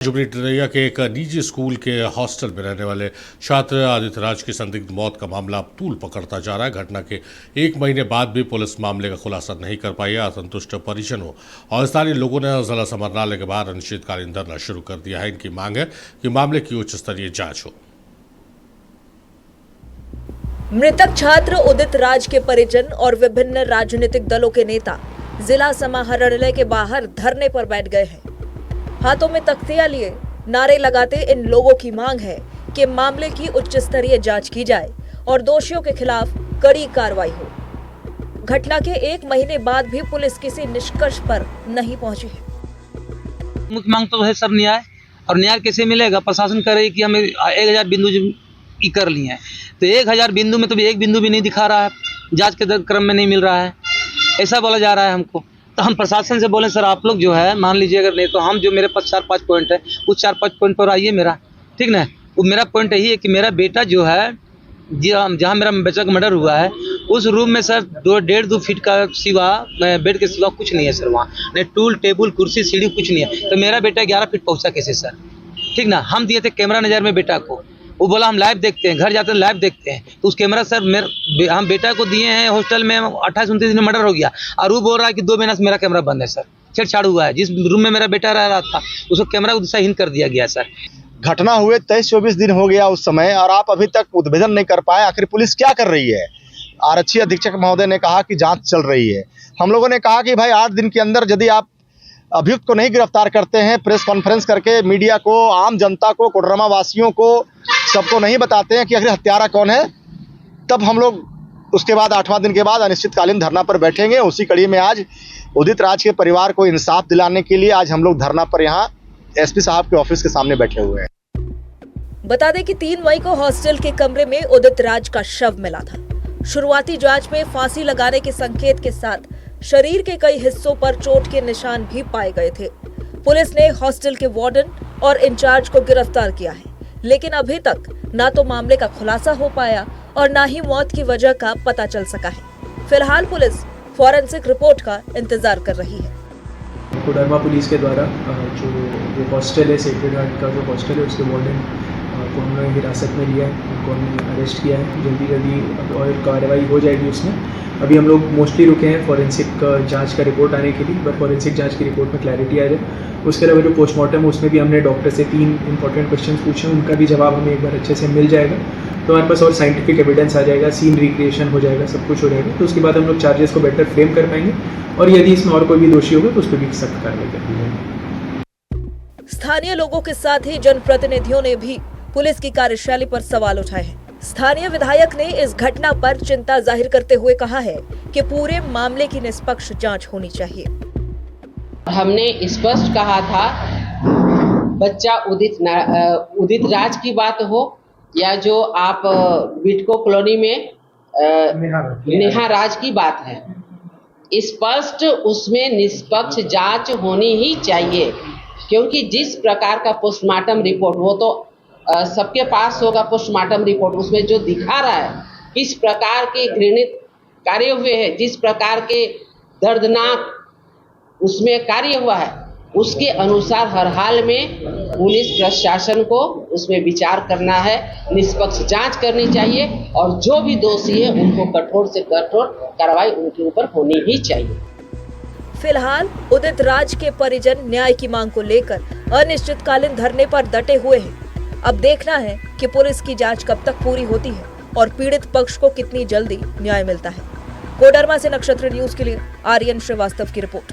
Jubilee टिरैया के एक निजी स्कूल के हॉस्टल में रहने वाले छात्र आदित्य राज की संदिग्ध मौत का मामला अब तूल पकड़ता जा रहा है। घटना के 1 महीने बाद भी पुलिस मामले का खुलासा नहीं कर पाई है। असंतुष्ट परिजनों और स्थानीय लोगों ने जिला समाहरणालय के बाहर अनिश्चितकालीन धरना शुरू कर दिया है। इनकी मांग है कि मामले की उच्च स्तरीय जांच हो। मृतक छात्र उदित राज के परिजन और विभिन्न राजनीतिक दलों के नेता जिला समाहरणालय के बाहर धरने पर बैठ गए हैं। हाथों में तख्तियां लिए नारे लगाते इन लोगों की मांग है कि मामले की उच्च स्तरीय जांच की जाए और दोषियों के खिलाफ कड़ी कार्रवाई हो। घटना के 1 महीने बाद भी पुलिस किसी निष्कर्ष पर नहीं पहुंची है। मुख्य मांग तो है सर न्याय, और न्याय कैसे मिलेगा? प्रशासन कह रही है कि हमें 1000 बिंदु कर लिए हैं, तो 1000 बिंदु में तो भी एक बिंदु भी नहीं दिखा रहा है, जांच के क्रम में नहीं मिल रहा है, ऐसा बोला जा रहा है हमको। तो हम प्रशासन से बोले सर आप लोग जो है मान लीजिए, अगर नहीं तो हम जो मेरे पास 4-5 पॉइंट है उस 4-5 पॉइंट पर आइए मेरा, ठीक ना। वो मेरा पॉइंट यही है कि मेरा बेटा जो है जहाँ मेरा बच्चा का मर्डर हुआ है उस रूम में सर 2.5-2 फीट का सिवा बेड के सिवा कुछ नहीं है सर, वहाँ नहीं टूल टेबल कुर्सी सीढ़ी कुछ नहीं है। तो मेरा बेटा 11 फीट पहुँचा कैसे सर, ठीक ना। हम दिए थे कैमरा नज़र में बेटा को, वो बोला हम लाइव देखते हैं, घर जाते हैं लाइव देखते हैं, तो उस कैमरा सर हम बेटा को दिए हैं हॉस्टल में 28-29 दिन मर्डर हो गया, और वो बोल रहा है कि 2 महीना से मेरा कैमरा बंद है सर। छेड़छाड़ हुआ है, जिस रूम में मेरा बेटा रह रहा था उसको कैमरा को दिशाहीन कर दिया गया सर। घटना हुए 23-24 दिन हो गया उस समय, और आप अभी तक उद्भेदन नहीं कर पाए। आखिर पुलिस क्या कर रही है? आरक्षी अधीक्षक महोदय ने कहा कि जांच चल रही है। हम लोगों ने कहा कि भाई 8 दिन के अंदर यदि आप अभियुक्त को नहीं गिरफ्तार करते हैं, प्रेस कॉन्फ्रेंस करके मीडिया को, आम जनता को, कोडरमा वासियों को, सबको नहीं बताते हैं कि आखिर हत्यारा कौन है, तब हम लोग उसके बाद 8वां दिन के बाद अनिश्चितकालीन धरना पर बैठेंगे। उसी कड़ी में आज उदित राज के परिवार को इंसाफ दिलाने के लिए आज हम लोग धरना पर यहाँ एसपी साहब के ऑफिस के सामने बैठे हुए हैं। बता दें कि 3 मई को हॉस्टल के कमरे में उदित राज का शव मिला था। शुरुआती जांच में फांसी लगाने के संकेत के साथ शरीर के कई हिस्सों पर चोट के निशान भी पाए गए थे। पुलिस ने हॉस्टल के वार्डन और इंचार्ज को गिरफ्तार किया है, लेकिन अभी तक ना तो मामले का खुलासा हो पाया और ना ही मौत की वजह का पता चल सका है। फिलहाल पुलिस फॉरेंसिक रिपोर्ट का इंतजार कर रही है। कोडरमा पुलिस के द्वारा जो हॉस्टल है, सेक्रेड हार्ट का जो हॉस्टल है, उसके वार्डन को उन्होंने हिरासत में लिया है, उनको हमने अरेस्ट किया है। जल्दी और कार्रवाई हो जाएगी उसमें। अभी हम लोग मोस्टली रुके हैं फॉरेंसिक जांच का रिपोर्ट आने के लिए, बट फॉरेंसिक जांच की रिपोर्ट में क्लैरिटी आ जाए। उसके अलावा जो पोस्टमार्टम है उसमें भी हमने डॉक्टर से 3 इंपॉर्टेंट क्वेश्चन पूछे, उनका भी जवाब हमें एक बार अच्छे से मिल जाएगा, तो हमारे पास और साइंटिफिक एविडेंस आ जाएगा, सीन रिक्रिएशन हो जाएगा, सब कुछ हो जाएगा। तो उसके बाद हम लोग चार्जेस को बेटर फ्रेम कर पाएंगे, और यदि इसमें और कोई भी दोषी होगा तो उस पर भी सख्त कार्रवाई कर दी जाएगी। स्थानीय लोगों के साथ ही जनप्रतिनिधियों ने भी पुलिस की कार्यशैली पर सवाल उठाए हैं। स्थानीय विधायक ने इस घटना पर चिंता जाहिर करते हुए कहा है कि पूरे मामले की निष्पक्ष जांच होनी चाहिए। हमने स्पष्ट कहा था, बच्चा उदित राज की बात हो या जो आप बिटको कॉलोनी में नेहा राज की बात है, स्पष्ट उसमें निष्पक्ष जांच होनी ही चाहिए। क्योंकि जिस प्रकार का पोस्टमार्टम रिपोर्ट, वो तो सबके पास होगा पोस्टमार्टम रिपोर्ट, उसमें जो दिखा रहा है किस प्रकार के घृणित कार्य हुए हैं, जिस प्रकार के दर्दनाक उसमें कार्य हुआ है, उसके अनुसार हर हाल में पुलिस प्रशासन को उसमें विचार करना है, निष्पक्ष जांच करनी चाहिए, और जो भी दोषी है उनको कठोर से कठोर कार्रवाई उनके ऊपर होनी ही चाहिए। फिलहाल उदित राज के परिजन न्याय की मांग को लेकर अनिश्चितकालीन धरने पर डटे हुए हैं। अब देखना है कि पुलिस की जांच कब तक पूरी होती है और पीड़ित पक्ष को कितनी जल्दी न्याय मिलता है। कोडरमा से नक्षत्र न्यूज के लिए आर्यन श्रीवास्तव की रिपोर्ट।